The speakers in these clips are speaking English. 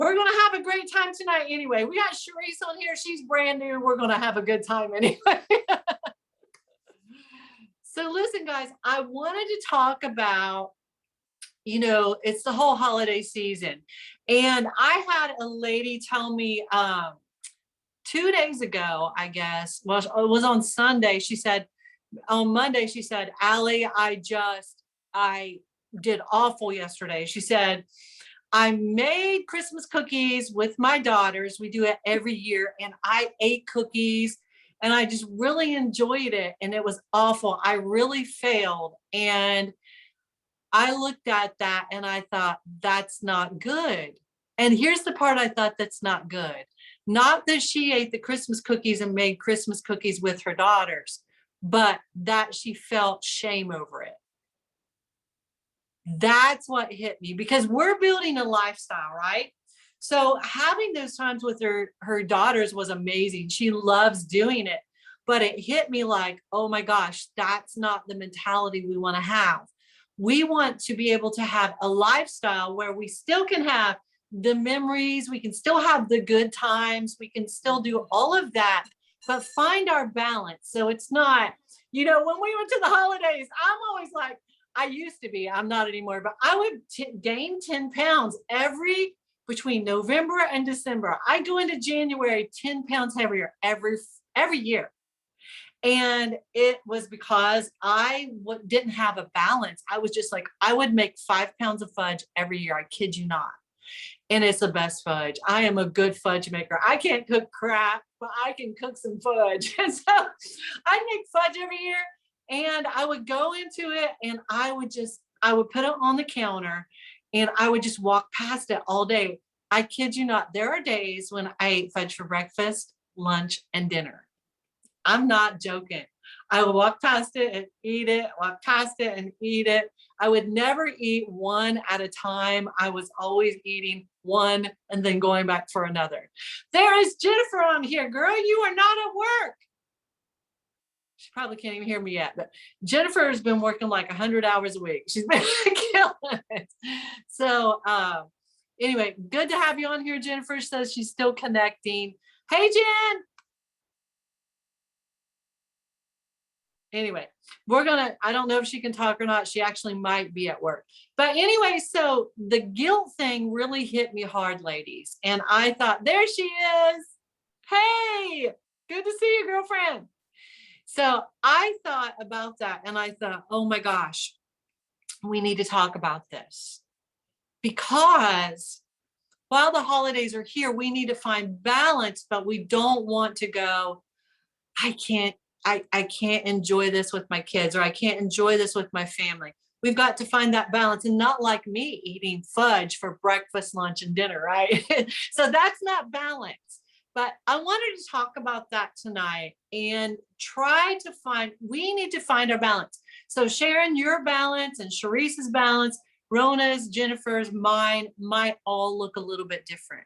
we're going to have a great time tonight anyway. We got Sharice on here. She's brand new. We're going to have a good time anyway. So listen, guys, I wanted to talk about, it's the whole holiday season. And I had a lady tell me 2 days ago, I guess, well, it was on Sunday. She said, on Monday, she said, Allie, I did awful yesterday. She said, I made Christmas cookies with my daughters. We do it every year. And I ate cookies and I just really enjoyed it. And it was awful. I really failed. And I looked at that and I thought, that's not good. And here's the part I thought that's not good. Not that she ate the Christmas cookies and made Christmas cookies with her daughters, but that she felt shame over it. That's what hit me, because we're building a lifestyle, right? So having those times with her daughters was amazing. She loves doing it, but it hit me like, oh my gosh, that's not the mentality we want to have. We want to be able to have a lifestyle where we still can have the memories, we can still have the good times, we can still do all of that, but find our balance. So it's not, when we went to the holidays, I'm always like, I used to be, I'm not anymore, but I would gain 10 pounds between November and December. I go into January 10 pounds heavier every year. And it was because I didn't have a balance. I was just like, I would make 5 pounds of fudge every year. I kid you not. And it's the best fudge. I am a good fudge maker. I can't cook crap, but I can cook some fudge. And so I make fudge every year. And I would go into it and I would put it on the counter and I would just walk past it all day. I kid you not. There are days when I ate fudge for breakfast, lunch, and dinner. I'm not joking. I would walk past it and eat it, walk past it and eat it. I would never eat one at a time. I was always eating one and then going back for another. There is Jennifer on here. Girl, you are not at work. She probably can't even hear me yet, but Jennifer has been working like 100 hours a week. She's been killing it. So anyway, good to have you on here. Jennifer says she's still connecting. Hey, Jen. Anyway, I don't know if she can talk or not. She actually might be at work. But anyway, so the guilt thing really hit me hard, ladies. And I thought, there she is. Hey, good to see you, girlfriend. So I thought about that and I thought, oh my gosh, we need to talk about this, because while the holidays are here, we need to find balance, but we don't want to go, I can't enjoy this with my kids, or I can't enjoy this with my family. We've got to find that balance, and not like me eating fudge for breakfast, lunch, and dinner, right? So that's not balance. But I wanted to talk about that tonight and we need to find our balance. So Sharon, your balance and Sharice's balance, Rona's, Jennifer's, mine might all look a little bit different.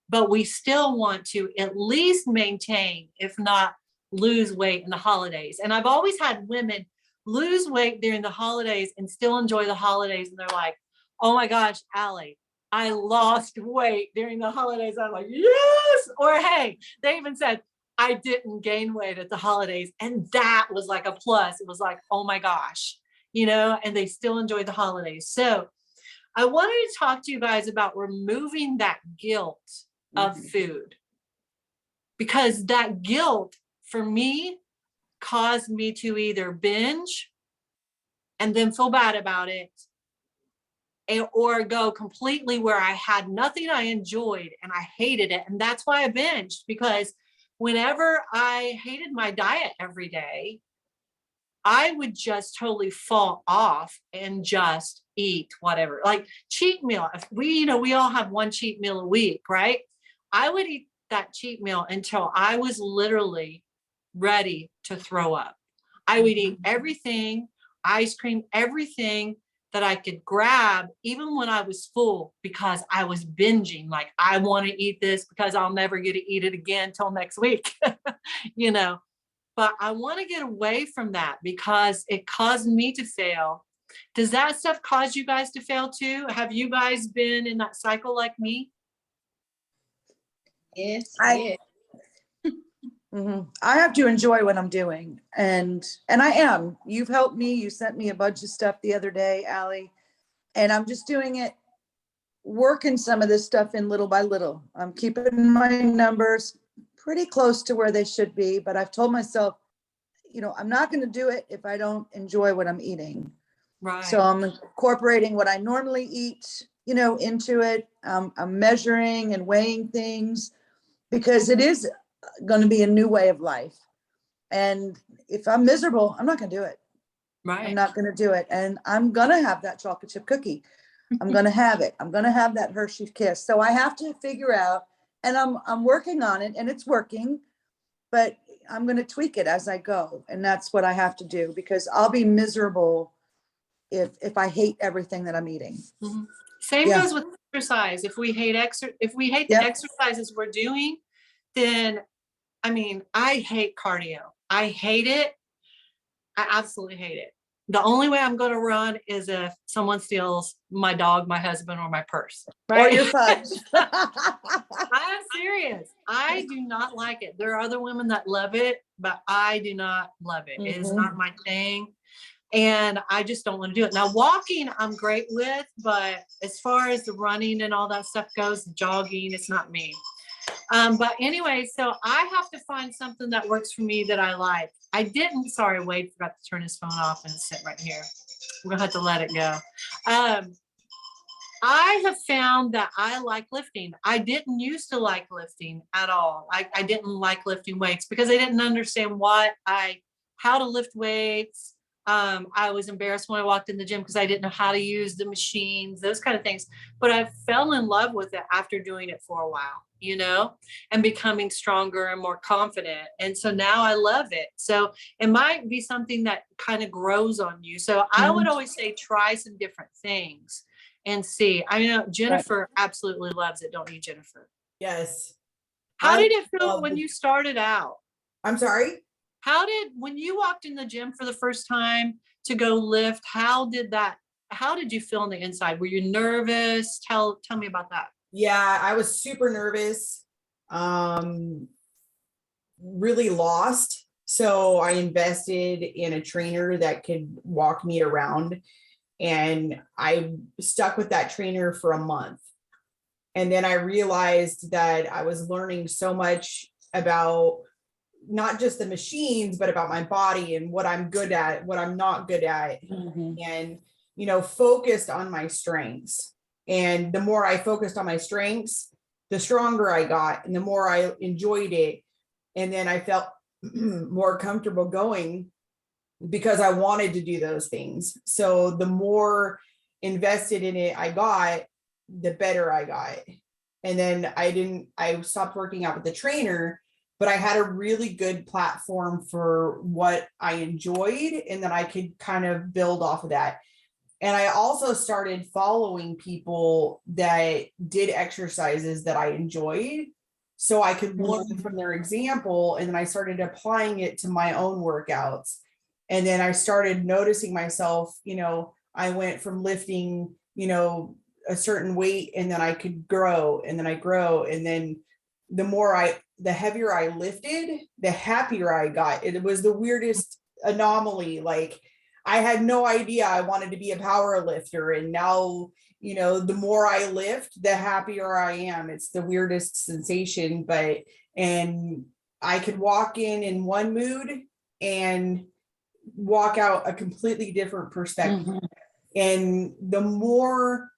But we still want to at least maintain, if not lose weight in the holidays. And I've always had women lose weight during the holidays and still enjoy the holidays. And they're like, oh my gosh, Allie, I lost weight during the holidays. I'm like, yes. Or hey, they even said, I didn't gain weight at the holidays. And that was like a plus. It was like, oh my gosh, and they still enjoy the holidays. So I wanted to talk to you guys about removing that guilt of food, because that guilt for me caused me to either binge and then feel bad about it, or go completely where I had nothing I enjoyed and I hated it. And that's why I binged, because whenever I hated my diet every day, I would just totally fall off and just eat whatever, like cheat meal. If we all have one cheat meal a week, right? I would eat that cheat meal until I was literally ready to throw up. I would eat everything, ice cream, everything that I could grab, even when I was full, because I was binging. Like, I want to eat this because I'll never get to eat it again till next week, But I want to get away from that because it caused me to fail. Does that stuff cause you guys to fail too? Have you guys been in that cycle like me? Yes, I have to enjoy what I'm doing, and I am. You've helped me. You sent me a bunch of stuff the other day, Allie, and I'm just doing it, working some of this stuff in little by little. I'm keeping my numbers pretty close to where they should be, but I've told myself, I'm not going to do it if I don't enjoy what I'm eating. Right. So I'm incorporating what I normally eat, into it. I'm measuring and weighing things because it is going to be a new way of life. And if I'm miserable, I'm not going to do it. Right. I'm not going to do it. And I'm going to have that chocolate chip cookie. I'm going to have it. I'm going to have that Hershey Kiss. So I have to figure out, and I'm working on it, and it's working, but I'm going to tweak it as I go. And that's what I have to do, because I'll be miserable if I hate everything that I'm eating. Mm-hmm. Same goes with exercise. If we hate the exercises we're doing, then, I hate cardio. I hate it. I absolutely hate it. The only way I'm going to run is if someone steals my dog, my husband, or my purse. Right? Or your fudge. I am serious. I do not like it. There are other women that love it, but I do not love it. It is not my thing. And I just don't want to do it. Now, walking, I'm great with, but as far as the running and all that stuff goes, jogging, it's not me. But anyway, so I have to find something that works for me that I like. Sorry, Wade forgot to turn his phone off and sit right here. We're gonna have to let it go. I have found that I like lifting. I didn't used to like lifting at all. I didn't like lifting weights because I didn't understand how to lift weights. I was embarrassed when I walked in the gym because I didn't know how to use the machines, those kind of things. But I fell in love with it after doing it for a while, and becoming stronger and more confident. And so now I love it. So it might be something that kind of grows on you. So I would always say try some different things and see. Jennifer absolutely loves it, don't you, Jennifer? Yes. How did it feel when you started out? I'm sorry? When you walked in the gym for the first time to go lift, how did you feel on the inside? Were you nervous? Tell me about that. Yeah, I was super nervous, really lost. So I invested in a trainer that could walk me around, and I stuck with that trainer for a month. And then I realized that I was learning so much about not just the machines, but about my body and what I'm good at, what I'm not good at, and, focused on my strengths. And the more I focused on my strengths, the stronger I got and the more I enjoyed it. And then I felt more comfortable going because I wanted to do those things. So the more invested in it I got, the better I got. And then I stopped working out with the trainer, but I had a really good platform for what I enjoyed, and then I could kind of build off of that. And I also started following people that did exercises that I enjoyed, so I could learn from their example. And then I started applying it to my own workouts. And then I started noticing myself, I went from lifting, a certain weight, and then I could grow, and then I grow. And then the heavier I lifted, the happier I got. It was the weirdest anomaly. Like, I had no idea I wanted to be a power lifter. And now, the more I lift, the happier I am. It's the weirdest sensation, and I could walk in one mood and walk out a completely different perspective. And the more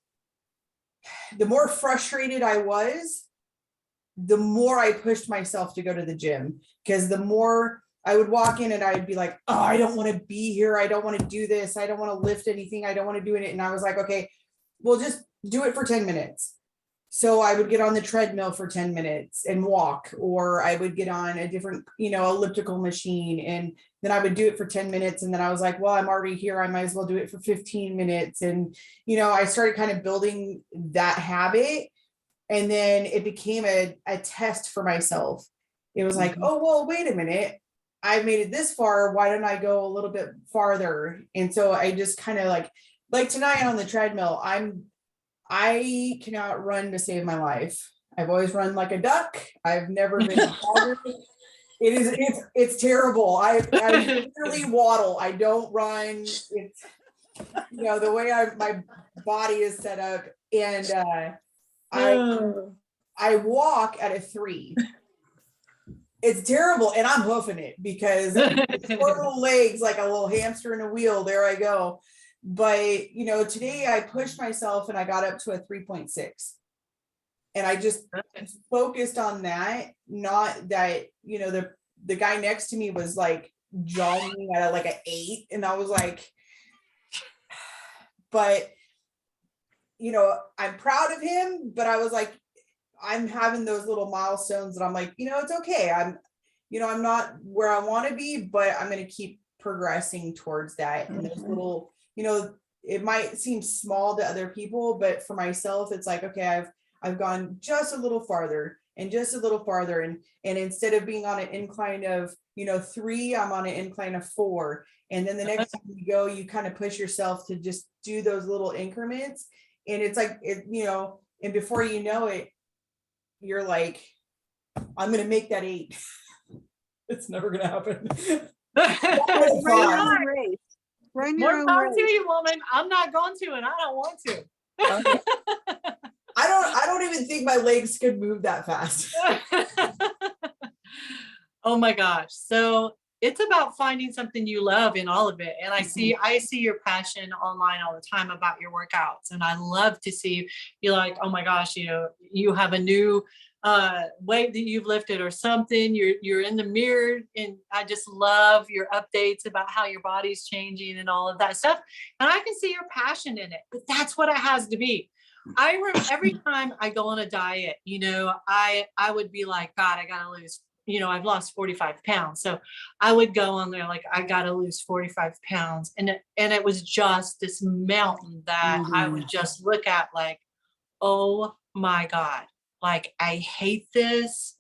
frustrated I was, the more I pushed myself to go to the gym, because the more I would walk in and I'd be like, oh, I don't want to be here. I don't want to do this. I don't want to lift anything. I don't want to do it. And I was like, okay, well, just do it for 10 minutes. So I would get on the treadmill for 10 minutes and walk, or I would get on a different, elliptical machine, and then I would do it for 10 minutes. And then I was like, well, I'm already here. I might as well do it for 15 minutes. And, I started kind of building that habit. And then it became a test for myself. It was like, oh, well, wait a minute. I've made it this far. Why don't I go a little bit farther? And so I just kind of like tonight on the treadmill, I cannot run to save my life. I've always run like a duck. I've never been taller. It's terrible. I literally waddle. I don't run. It's, the way my body is set up, and I walk at a 3. It's terrible, and I'm hoofing it because four little legs like a little hamster in a wheel. There I go. But today I pushed myself and I got up to a 3.6. And I just focused on that, not that, the guy next to me was like jogging at like an 8. And I was like, but, I'm proud of him, but I was like, I'm having those little milestones that I'm like, it's okay. I'm not where I want to be, but I'm going to keep progressing towards that. And those little, it might seem small to other people, but for myself, it's like, okay, I've gone just a little farther and just a little farther. And instead of being on an incline of, 3, I'm on an incline of 4. And then the next time you go, you kind of push yourself to just do those little increments. And it's like, and before you know it, you're like, I'm going to make that 8. It's never going to happen. Run More your own power to race. you, woman. I'm not going to, and I don't want to. I don't even think my legs could move that fast. Oh my gosh. So it's about finding something you love in all of it. And I see your passion online all the time about your workouts. And I love to see you like, oh my gosh, you have a new weight that you've lifted or something. You're in the mirror, and I just love your updates about how your body's changing and all of that stuff. And I can see your passion in it, but that's what it has to be. I remember every time I go on a diet, I would be like, God, I gotta lose, I've lost 45 pounds. So I would go on there like, I gotta lose 45 pounds. And it was just this mountain that I would just look at like, oh my God, like I hate this.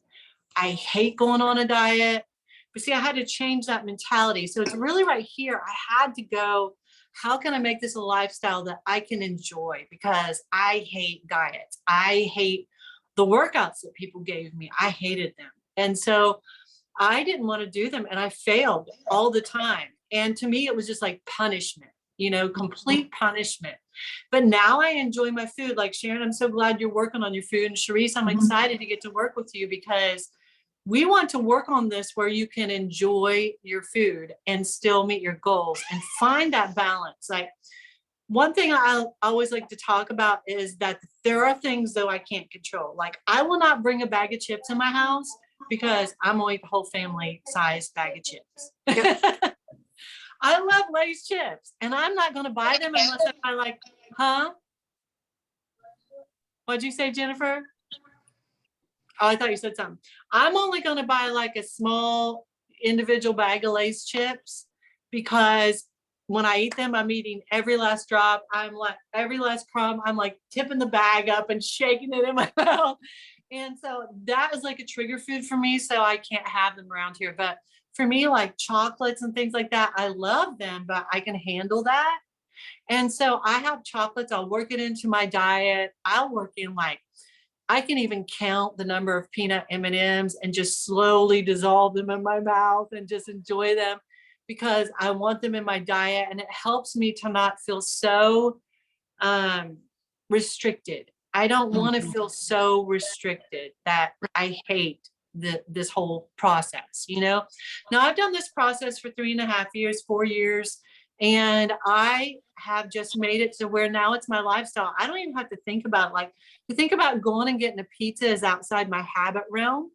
I hate going on a diet. But see, I had to change that mentality. So it's really right here. I had to go, how can I make this a lifestyle that I can enjoy? Because I hate diets. I hate the workouts that people gave me. I hated them. And so I didn't want to do them, and I failed all the time. And to me, it was just like punishment, complete punishment. But now I enjoy my food. Like Sharon, I'm so glad you're working on your food. And Sharice, I'm excited to get to work with you because we want to work on this where you can enjoy your food and still meet your goals and find that balance. Like one thing I always like to talk about is that there are things though I can't control. Like I will not bring a bag of chips in my house because I'm gonna eat the whole family size bag of chips. I love Lay's chips, and I'm not going to buy them unless I like, huh? What'd you say, Jennifer? Oh, I thought you said something. I'm only going to buy like a small individual bag of Lay's chips because when I eat them, I'm eating every last drop. I'm like every last crumb. I'm like tipping the bag up and shaking it in my mouth. And so that is like a trigger food for me. So I can't have them around here. But for me, like chocolates and things like that, I love them, but I can handle that. And so I have chocolates. I'll work it into my diet. I'll work in like, I can even count the number of peanut M&Ms and just slowly dissolve them in my mouth and just enjoy them because I want them in my diet. And it helps me to not feel so restricted. I don't want to feel so restricted that I hate this whole process, Now I've done this process for 3.5 years, 4 years, and I have just made it to where now it's my lifestyle. I don't even have to think about like to think about going and getting a pizza is outside my habit realm.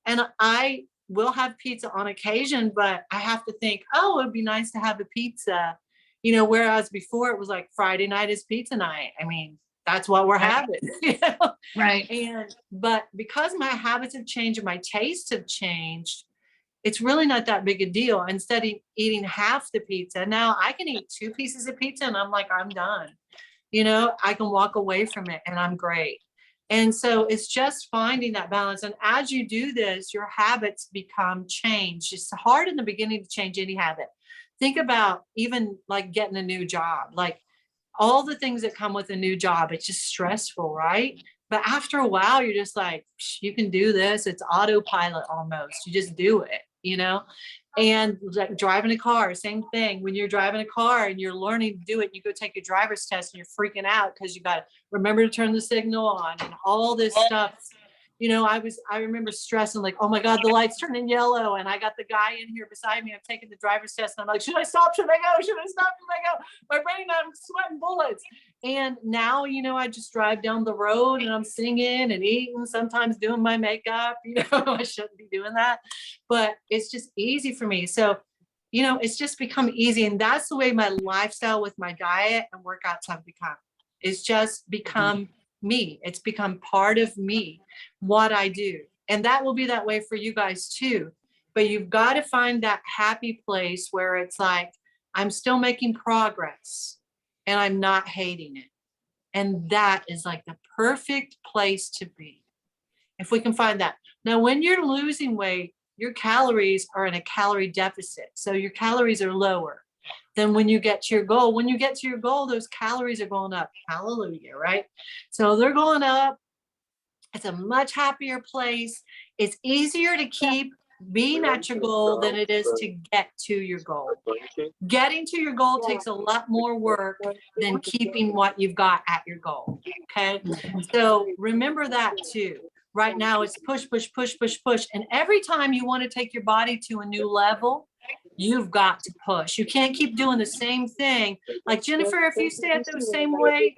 And I will have pizza on occasion, but I have to think, oh, it'd be nice to have a pizza, whereas before it was like Friday night is pizza night. I mean, that's what we're having. Right. But because my habits have changed and my tastes have changed, it's really not that big a deal. Instead of eating half the pizza, now I can eat 2 pieces of pizza and I'm like, I'm done. I can walk away from it and I'm great. And so it's just finding that balance. And as you do this, your habits become changed. It's hard in the beginning to change any habit. Think about even like getting a new job, like all the things that come with a new job. It's just stressful, right? But after a while, you're just like, you can do this. It's autopilot almost. You just do it, you know? And like driving a car, same thing. When you're driving a car and you're learning to do it, you go take a driver's test and you're freaking out because you got to remember to turn the signal on and all this stuff. You know, I remember stressing like, oh my God, the light's turning yellow. And I got the guy in here beside me. I'm taking the driver's test. And I'm like, should I stop? Should I go? Should I stop? Should I go? My brain, I'm sweating bullets. And now, you know, I just drive down the road and I'm singing and eating, sometimes doing my makeup. You know, I shouldn't be doing that, but it's just easy for me. So, you know, it's just become easy. And that's the way my lifestyle with my diet and workouts have become. It's just become me. It's become part of me, what I do. And that will be that way for you guys too. But you've got to find that happy place where it's like, I'm still making progress and I'm not hating it. And that is like the perfect place to be. If we can find that. Now, when you're losing weight, your calories are in a calorie deficit. So your calories are lower than when you get to your goal. When you get to your goal, those calories are going up. Hallelujah, right? So they're going up. It's a much happier place. It's easier to keep being at your goal than it is to get to your goal. Getting to your goal takes a lot more work than keeping what you've got at your goal. Okay. So remember that too. Right now it's push, push, push, push, push. And every time you want to take your body to a new level, you've got to push. You can't keep doing the same thing. Like Jennifer, if you stay at the same weight,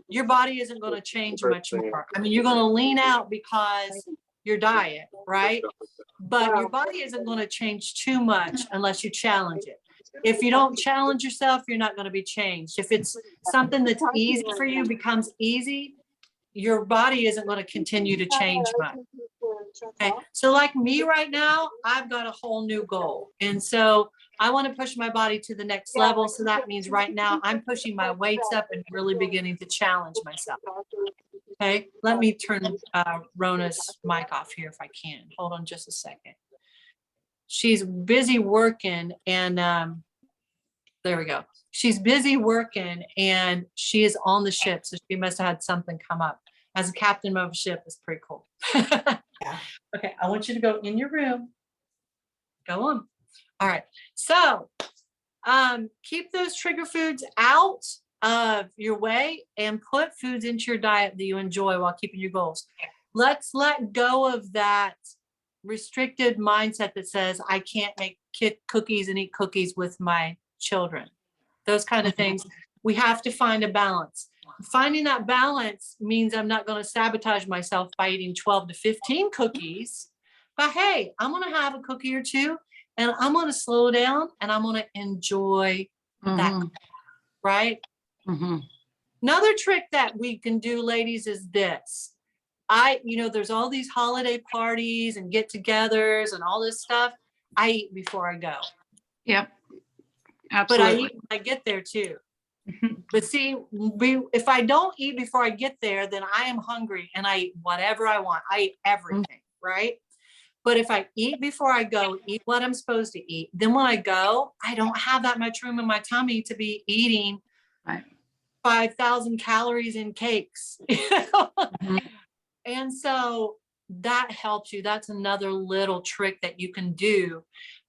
your body isn't going to change much more. I mean, you're going to lean out because your diet, right? But your body isn't going to change too much unless you challenge it. If you don't challenge yourself, you're not going to be changed. If it's something that's easy for you becomes easy, your body isn't going to continue to change much. Okay. So like me right now, I've got a whole new goal. And so I want to push my body to the next level. So that means right now I'm pushing my weights up and really beginning to challenge myself. Okay. Let me turn Rona's mic off here if I can. Hold on just a second. She's busy working and there we go. She's busy working and she is on the ship. So she must have had something come up. As a captain of a ship is pretty cool. Yeah. Okay, I want you to go in your room. Go on. All right. So keep those trigger foods out of your way and put foods into your diet that you enjoy while keeping your goals. Let's let go of that restricted mindset that says I can't make cookies and eat cookies with my children. Those kind of things. We have to find a balance. Finding that balance means I'm not going to sabotage myself by eating 12 to 15 cookies. But hey, I'm going to have a cookie or two and I'm going to slow down and I'm going to enjoy that, right? Another trick that we can do, ladies, is this. There's all these holiday parties and get-togethers and all this stuff. I eat before I go. Yep. But Absolutely. I eat when I get there too. But see, if I don't eat before I get there, then I am hungry and I eat whatever I want. I eat everything, right? But if I eat before I go, eat what I'm supposed to eat, then when I go, I don't have that much room in my tummy to be eating 5,000 calories in cakes. And so that helps you. That's another little trick that you can do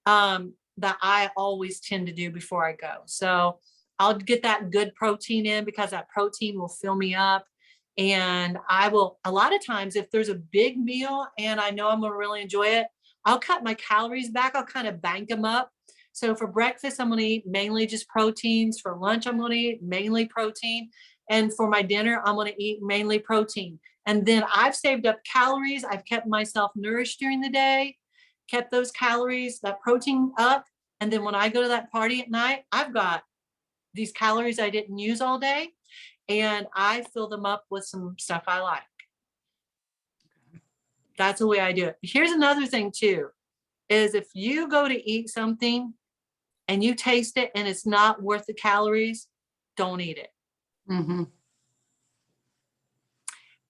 that I always tend to do before I go. So I'll get that good protein in because that protein will fill me up. And I will, a lot of times, if there's a big meal and I know I'm going to really enjoy it, I'll cut my calories back. I'll kind of bank them up. So for breakfast, I'm going to eat mainly just proteins. For lunch, I'm going to eat mainly protein. And for my dinner, I'm going to eat mainly protein. And then I've saved up calories. I've kept myself nourished during the day, kept those calories, that protein up. And then when I go to that party at night, I've got these calories I didn't use all day, and I fill them up with some stuff I like. That's the way I do it. Here's another thing too, is if you go to eat something and you taste it and it's not worth the calories, don't eat it.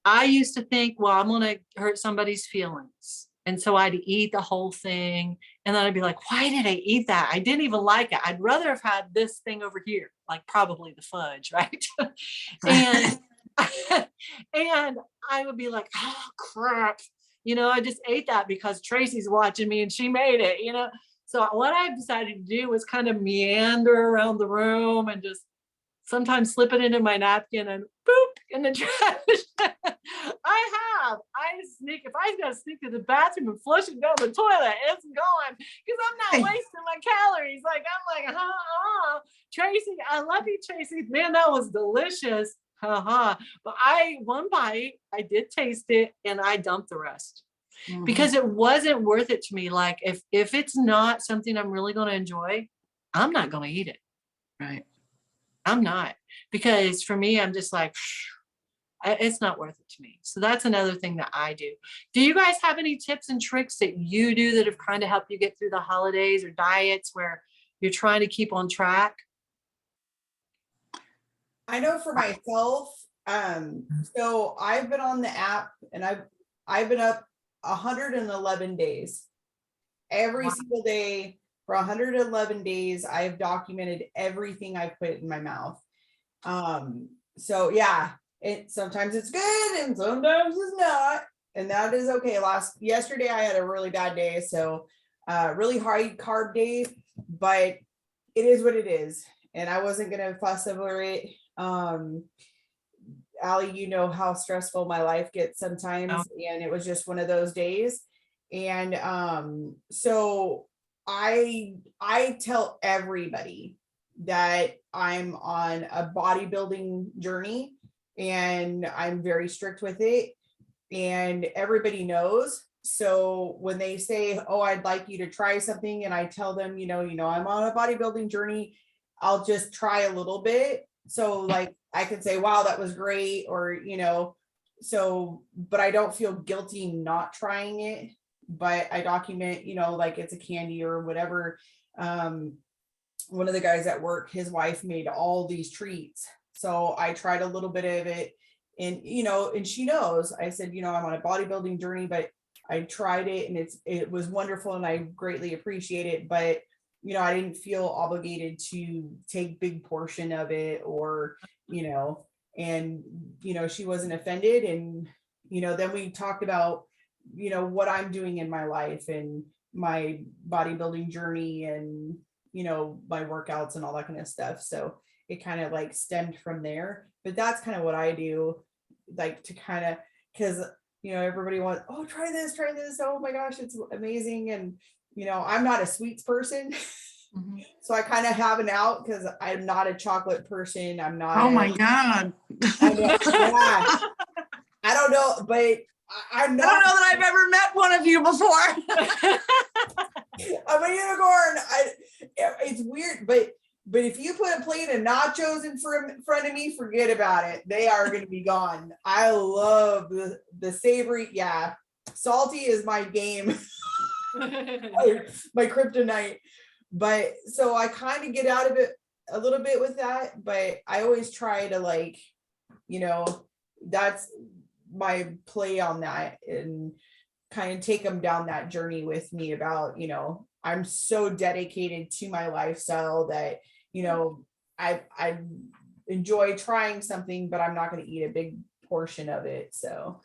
I used to think, well, I'm going to hurt somebody's feelings. And so I'd eat the whole thing. And then I'd be like, why did I eat that? I didn't even like it. I'd rather have had this thing over here, like probably the fudge, right? And And I would be like, oh crap. I just ate that because Tracy's watching me and she made it, So what I decided to do was kind of meander around the room and just sometimes slip it into my napkin and boop in the trash. I sneak, if I gotta sneak to the bathroom and flush it down the toilet, it's going because I'm not wasting my calories. Like I'm like, Tracy, I love you, Tracy. Man, that was delicious. But one bite, I did taste it and I dumped the rest because it wasn't worth it to me. Like if it's not something I'm really going to enjoy, I'm not going to eat it. Right. I'm not, because for me, I'm just like, it's not worth it to me. So that's another thing that I do. Do you guys have any tips and tricks that you do that have kind of helped you get through the holidays or diets where you're trying to keep on track? I know for myself, so I've been on the app and I've been up 111 days. Every single day for 111 days, I've documented everything I put in my mouth. So yeah, sometimes it's good and sometimes it's not, and that is okay. Yesterday I had a really bad day, so really high carb day, but it is what it is, and I wasn't gonna fuss over it. Allie, you know how stressful my life gets sometimes, and it was just one of those days. And so I tell everybody that I'm on a bodybuilding journey and I'm very strict with it, and everybody knows. So when they say, oh, I'd like you to try something, and I tell them, I'm on a bodybuilding journey, I'll just try a little bit. So like I could say, wow, that was great, or but I don't feel guilty not trying it. But I document, like it's a candy or whatever. One of the guys at work, his wife made all these treats, so I tried a little bit of it, and and she knows. I said, I'm on a bodybuilding journey, but I tried it and it was wonderful and I greatly appreciate it, but I didn't feel obligated to take big portion of it, or and she wasn't offended. And then we talked about what I'm doing in my life and my bodybuilding journey and my workouts and all that kind of stuff. So it kind of like stemmed from there. But that's kind of what I do, like to kind of, because everybody wants, oh, try this, oh my gosh, it's amazing. And I'm not a sweets person. So I kind of have an out because I'm not a chocolate person. I'm not. Oh my God. I don't know, but I'm not. I don't know that I've ever met one of you before. I'm a unicorn. It's weird, but if you put a plate of nachos in front of me, forget about it. They are going to be gone. I love the savory. Yeah. Salty is my game. My kryptonite. But so I kind of get out of it a little bit with that, but I always try to that's my play on that, and kind of take them down that journey with me about, I'm so dedicated to my lifestyle that, I enjoy trying something, but I'm not going to eat a big portion of it. So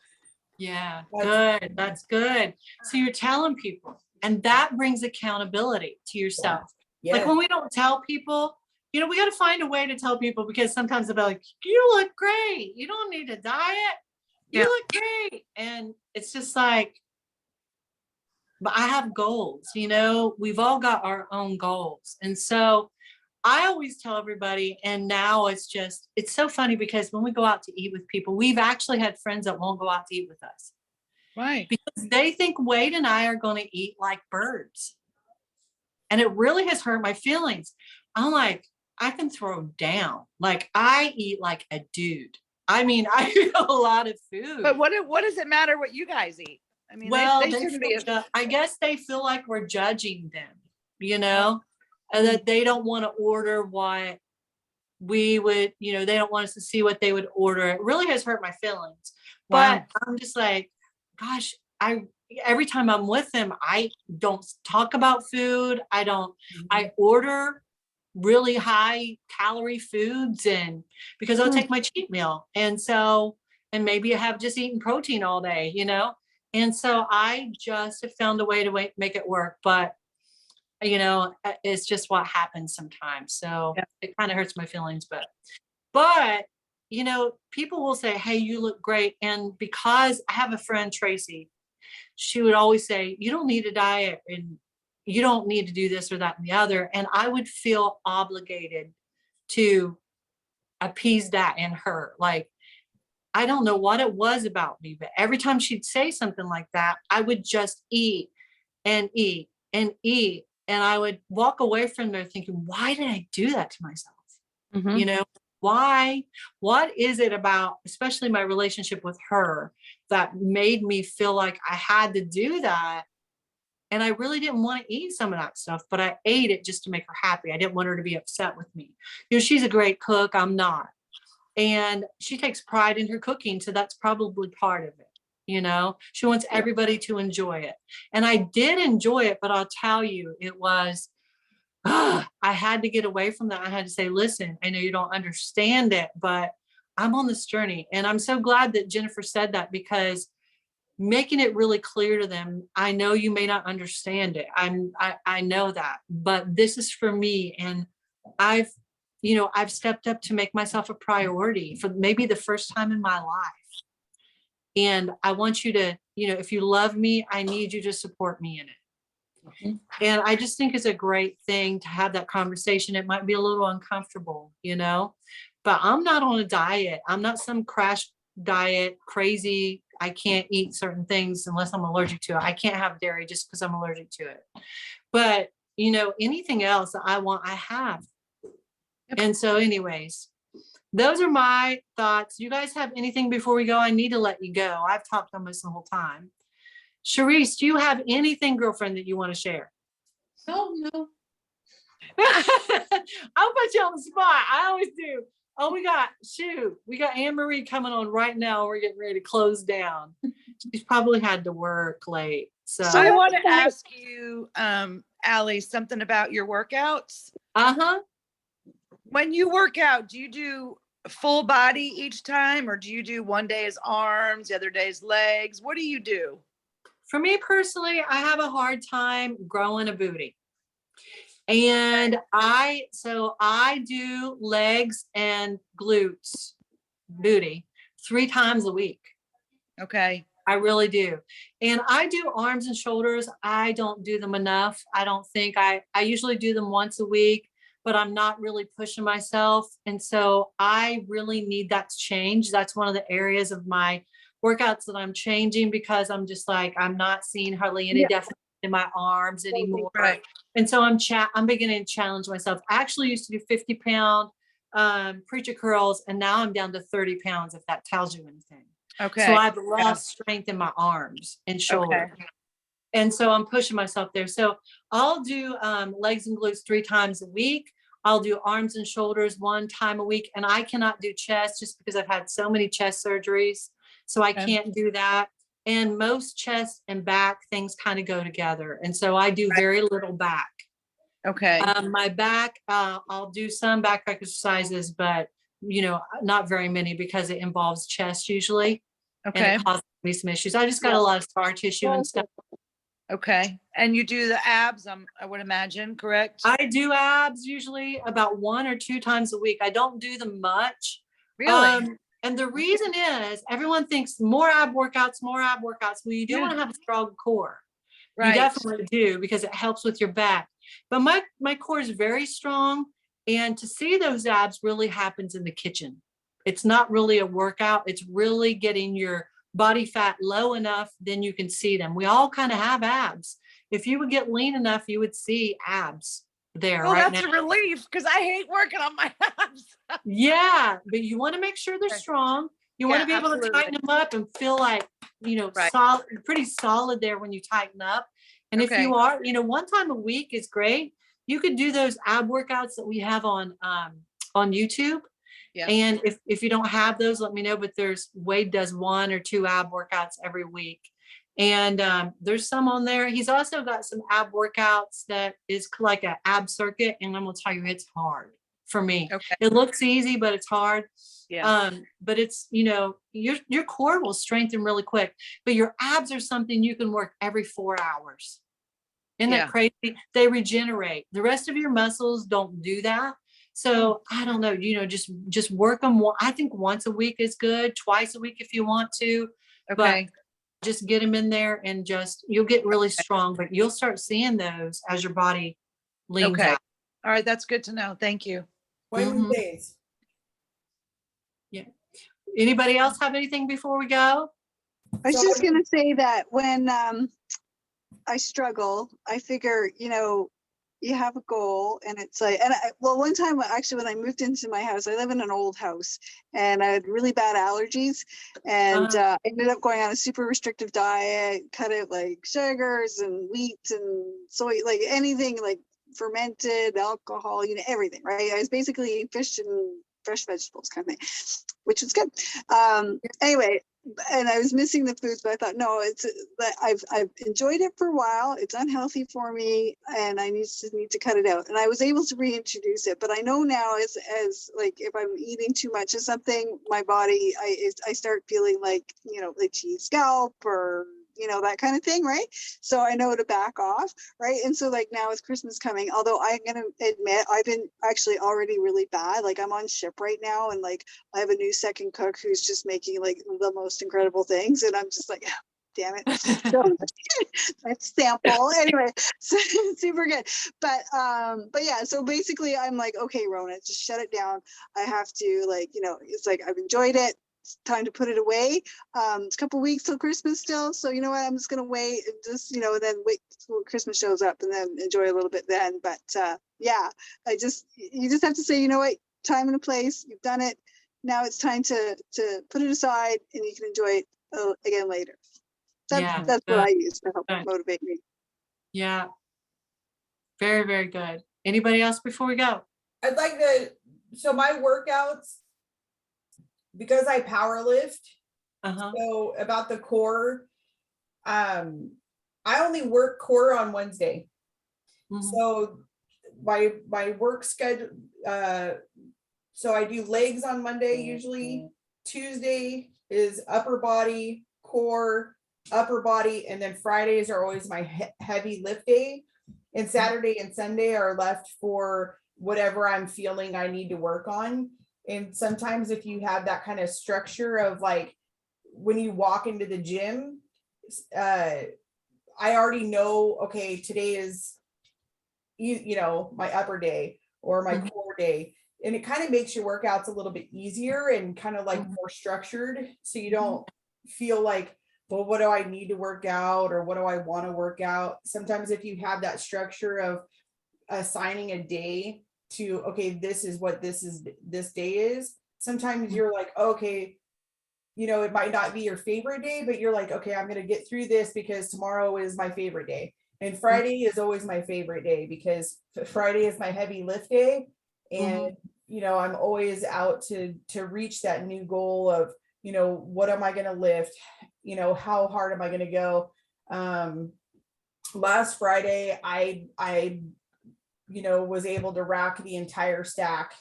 yeah, good. That's good. So you're telling people, and that brings accountability to yourself. Yeah. Like when we don't tell people, we got to find a way to tell people, because sometimes they'll be like, you look great. You don't need a diet. You look great. And it's just like, but I have goals, we've all got our own goals. And so I always tell everybody, and now it's so funny because when we go out to eat with people, we've actually had friends that won't go out to eat with us. Right. Because they think Wade and I are going to eat like birds. And it really has hurt my feelings. I'm like, I can throw down. Like I eat like a dude. I mean, I eat a lot of food. But what does it matter what you guys eat? I mean, well, they shouldn't be. I guess they feel like we're judging them, and that they don't want to order what we would, they don't want us to see what they would order. It really has hurt my feelings. Wow. But I'm just like, gosh, every time I'm with them, I don't talk about food. I order really high calorie foods, and because I'll take my cheat meal. And so, and maybe I have just eaten protein all day, you know? And so I just have found a way to make it work. But, it's just what happens sometimes. So Yeah. it kind of hurts my feelings, but, people will say, hey, you look great. And because I have a friend, Tracy, she would always say, you don't need a diet and you don't need to do this or that and the other. And I would feel obligated to appease that in her. Like, I don't know what it was about me, but every time she'd say something like that, I would just eat and eat and eat. And I would walk away from there thinking, why did I do that to myself? Mhm. Why? What is it about, especially my relationship with her, that made me feel like I had to do that? And I really didn't want to eat some of that stuff, but I ate it just to make her happy. I didn't want her to be upset with me. She's a great cook. I'm not. And she takes pride in her cooking. So that's probably part of it. She wants everybody to enjoy it. And I did enjoy it, but I'll tell you, it was, I had to get away from that. I had to say, listen, I know you don't understand it, but I'm on this journey. And I'm so glad that Jennifer said that, because making it really clear to them, I know you may not understand it. I know that, but this is for me. And I've stepped up to make myself a priority for maybe the first time in my life. And I want you to, if you love me, I need you to support me in it. And I just think it's a great thing to have that conversation. It might be a little uncomfortable, but I'm not on a diet. I'm not some crash diet, crazy. I can't eat certain things unless I'm allergic to it. I can't have dairy just because I'm allergic to it. But, anything else that I want, I have. Yep. And so anyways, those are my thoughts. You guys have anything before we go? I need to let you go. I've talked almost the whole time. Sharice, do you have anything, girlfriend, that you want to share? No. I'll put you on the spot. I always do. Oh, we got Anne Marie coming on right now. We're getting ready to close down. She's probably had to work late. So I want to ask you, Allie, something about your workouts. uh-huh. When you work out, do you do full body each time, or do you do one day is arms, the other day is legs? What do you do? For me personally, I have a hard time growing a booty. And I do legs and glutes, booty, 3 times a week. Okay. I really do. And I do arms and shoulders. I don't do them enough. I don't think I usually do them once a week, but I'm not really pushing myself. And so I really need that to change. That's one of the areas of my workouts that I'm changing, because I'm just like, I'm not seeing hardly any definition in my arms anymore. Right. And so I'm beginning to challenge myself. I actually used to do 50-pound preacher curls, and now I'm down to 30 pounds, if that tells you anything. Okay. So I've lost strength in my arms and shoulders. Okay. And so I'm pushing myself there. So I'll do legs and glutes 3 times a week. I'll do arms and shoulders 1 time a week. And I cannot do chest just because I've had so many chest surgeries. So I can't do that. And most chest and back things kind of go together. And so I do very little back. Okay. My back, I'll do some back exercises, but not very many, because it involves chest usually. Okay. And it causes me some issues. I just got a lot of scar tissue and stuff. Okay. And you do the abs, I would imagine, correct? I do abs usually about 1 or 2 times a week. I don't do them much. Really? And the reason is everyone thinks more ab workouts. Well, you do want to have a strong core. Right. You definitely do, because it helps with your back. But my core is very strong. And to see those abs really happens in the kitchen. It's not really a workout. It's really getting your body fat low enough, then you can see them. We all kind of have abs. If you would get lean enough, you would see abs there right that's now. a relief, because I hate working on my abs. Yeah, but you want to make sure they're strong. You want to be able to tighten them up and feel like, solid, pretty solid there when you tighten up. And if you are, 1 time a week is great. You could do those ab workouts that we have on YouTube. Yeah. And if you don't have those, let me know. But Wade does 1 or 2 ab workouts every week. And there's some on there. He's also got some ab workouts that is like an ab circuit. And I'm gonna tell you, it's hard for me. Okay. It looks easy, but it's hard. Yeah. But it's, you know, your core will strengthen really quick, but your abs are something you can work every 4 hours. Isn't Yeah. that crazy? They regenerate. The rest of your muscles don't do that. So I don't know, you know, just work them. I think once a week is good, twice a week if you want to, but Okay. just get them in there and just, you'll get really strong, but you'll start seeing those as your body leans Okay. out. All right. That's good to know. Thank you. Wednesdays. Anybody else have anything before we go? I was So- just gonna say that when I struggle, I figure, you know, you have a goal and it's like, well, one time actually when I moved into my house, I live in an old house and I had really bad allergies and I ended up going on a super restrictive diet, cut out like sugars and wheat and soy, like anything like fermented alcohol, you know, everything, right? I was basically eating fish and fresh vegetables kind of thing, which was good. Anyway, and I was missing the foods, but I thought, no, it's that I've enjoyed it for a while. It's unhealthy for me, and I need to cut it out. And I was able to reintroduce it, but I know now as like if I'm eating too much of something, my body I start feeling like, you know, itchy scalp or, you know, that kind of thing, right? So I know to back off, right? And so like now with Christmas coming, although I'm gonna admit I've been actually already really bad. Like I'm on ship right now, and like I have a new second cook who's just making like the most incredible things, and I'm just like, damn it. So let's sample anyway. So, super good. But yeah. So basically, I'm like, okay, Rona, just shut it down. I have to like, you know, it's like I've enjoyed it. It's time to put it away. It's a couple weeks till Christmas still, so you know what? I'm just gonna wait and just, you know, then wait till Christmas shows up and then enjoy a little bit then. But yeah, you just have to say, you know what? Time and a place. You've done it. Now it's time to put it aside, and you can enjoy it again later. Yeah, That's what I use to help good. motivate me. Yeah. Very, very good. Anybody else before we go? I'd like to, so my workouts, because I power lift, Uh-huh. so about the core, I only work core on Wednesday. Mhm. So my work schedule, so I do legs on Monday usually. Tuesday is upper body, core, upper body, and then Fridays are always my heavy lift day. And Saturday and Sunday are left for whatever I'm feeling I need to work on. And sometimes if you have that kind of structure of like, when you walk into the gym, I already know, okay, today is, you know, my upper day or my core day. And it kind of makes your workouts a little bit easier and kind of like more structured. So you don't feel like, well, what do I need to work out or what do I want to work out? Sometimes if you have that structure of assigning a day to, okay, this is what this day is, sometimes you're like, okay, you know, it might not be your favorite day, but you're like, okay, I'm going to get through this because tomorrow is my favorite day. And Friday is always my favorite day because Friday is my heavy lift day. And, you know, I'm always out to reach that new goal of, you know, what am I going to lift? You know, how hard am I going to go? Last Friday, I you know, was able to rack the entire stack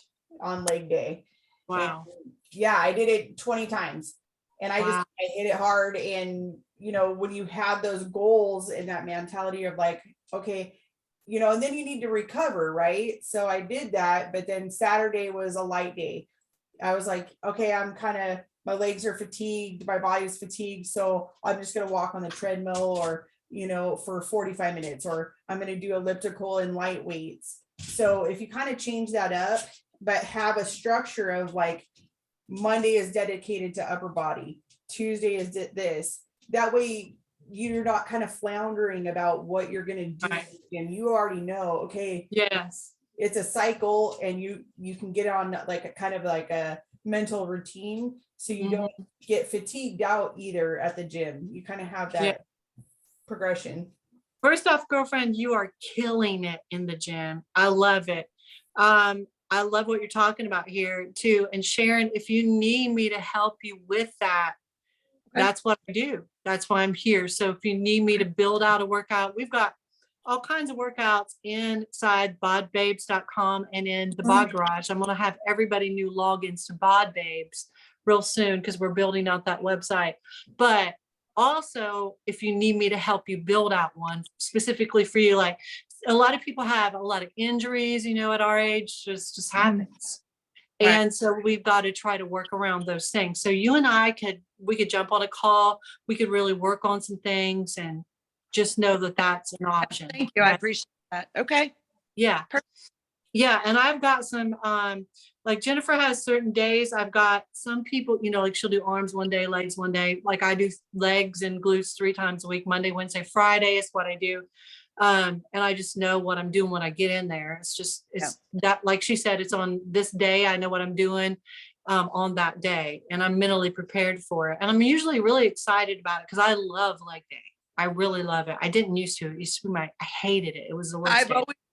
on leg day. Wow. And yeah, I did it 20 times and I Wow. hit it hard. And, you know, when you have those goals and that mentality of like, okay, you know, and then you need to recover, right? So I did that, but then Saturday was a light day. I was like, okay, my legs are fatigued, my body's fatigued. So I'm just going to walk on the treadmill or, you know, for 45 minutes, or I'm going to do elliptical and light weights. So if you kind of change that up, but have a structure of like Monday is dedicated to upper body, Tuesday is this, that way you're not kind of floundering about what you're going to do. Right. And you already know, okay, Yes. it's a cycle and you can get on like a kind of like a mental routine. So you don't get fatigued out either at the gym. You kind of have that progression. First off, girlfriend, you are killing it in the gym. I love it. I love what you're talking about here too. And Sharon, if you need me to help you with that, That's what I do. That's why I'm here. So if you need me to build out a workout, we've got all kinds of workouts inside bodbabes.com and in the Bod Garage. I'm going to have everybody new logins to Bod Babes real soon because we're building out that website. But also, if you need me to help you build out one specifically for you, like a lot of people have a lot of injuries, you know, at our age, just happens. Right. And so we've got to try to work around those things. So you and I we could jump on a call. We could really work on some things and just know that that's an option. Thank you. I appreciate that. Okay. Yeah. Yeah. And I've got some, like Jennifer has certain days. I've got some people, you know, like she'll do arms one day, legs one day. Like I do legs and glutes 3 times a week, Monday, Wednesday, Friday is what I do. And I just know what I'm doing when I get in there. It's that, like she said, it's on this day. I know what I'm doing on that day and I'm mentally prepared for it. And I'm usually really excited about it because I love leg day. I really love it. I didn't used to. It used to be I hated it. It was the worst.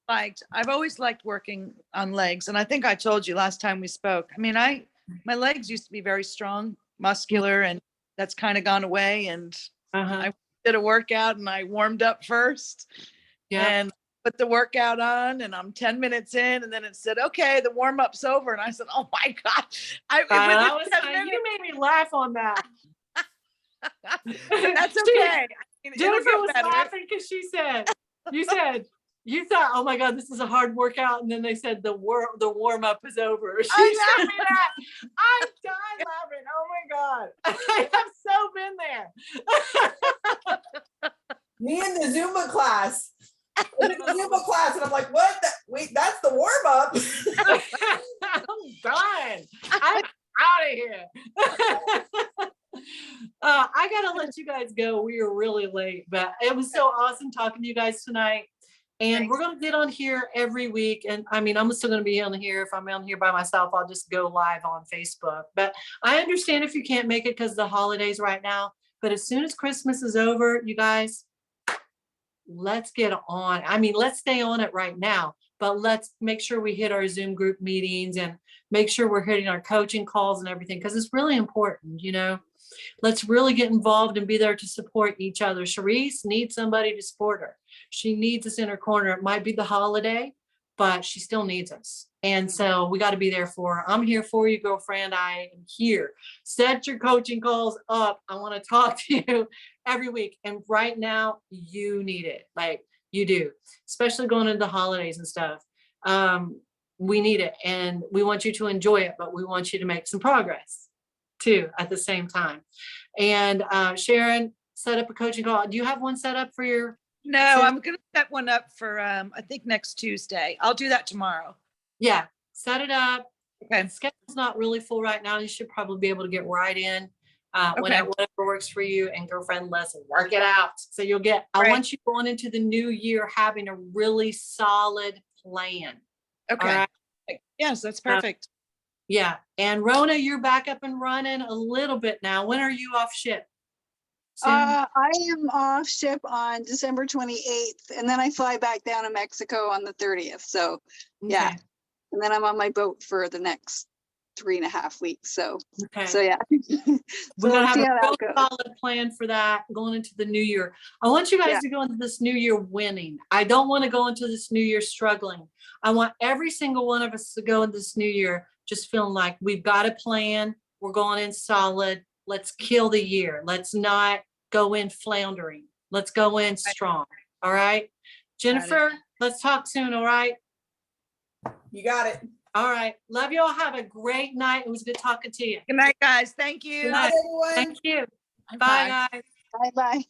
I've always liked working on legs. And I think I told you last time we spoke. I mean, my legs used to be very strong, muscular, and that's kind of gone away. And I did a workout and I warmed up first. Yeah. And put the workout on and I'm 10 minutes in and then it said, okay, the warm up's over. And I said, oh my God. You made me laugh on that. That's okay. Jennifer was laughing because you thought, oh my God, this is a hard workout. And then they said the warm up is over. She told me that. I died laughing. Oh my God. I have so been there. Me in the Zumba class. In the Zumba class, and I'm like, what? Wait, that's the warm up. I'm done. I'm out of here. I gotta let you guys go. We are really late, but it was so awesome talking to you guys tonight. And Thanks. We're gonna get on here every week. And I mean, I'm still gonna be on here. If I'm on here by myself, I'll just go live on Facebook. But I understand if you can't make it because of the holidays right now. But as soon as Christmas is over, you guys, let's get on. I mean, let's stay on it right now, but let's make sure we hit our Zoom group meetings and make sure we're hitting our coaching calls and everything, because it's really important, you know. Let's really get involved and be there to support each other. Sharice needs somebody to support her. She needs us in her corner. It might be the holiday, but she still needs us. And so we got to be there for her. I'm here for you, girlfriend. I am here. Set your coaching calls up. I want to talk to you every week. And right now you need it. Like you do, especially going into the holidays and stuff. We need it and we want you to enjoy it, but we want you to make some progress too at the same time. And Sharon, set up a coaching call. Do you have one set up for your? No, I'm going to set one up for, I think next Tuesday. I'll do that tomorrow. Yeah, set it up. Okay. Schedule's not really full right now. You should probably be able to get right in Okay. whatever works for you. And girlfriend, let's work it out. So you'll get, I Right. want you going into the new year having a really solid plan. Okay. All right. Yes, that's perfect. Yeah. And Rona, you're back up and running a little bit now. When are you off ship? Soon? I am off ship on December 28th, and then I fly back down to Mexico on the 30th. So, yeah. Okay. And then I'm on my boat for the next 3.5 weeks. So, Okay. so yeah. We're gonna we'll have see a how that real goes. solid plan for that going into the new year. I want you guys Yeah. to go into this new year winning. I don't want to go into this new year struggling. I want every single one of us to go into this new year just feeling like we've got a plan. We're going in solid. Let's kill the year. Let's not go in floundering. Let's go in strong. All right. Jennifer, let's talk soon. All right. You got it. All right. Love you all. Have a great night. It was good talking to you. Good night, guys. Thank you. Good night, everyone. Thank you. Bye. Bye, guys. Bye-bye.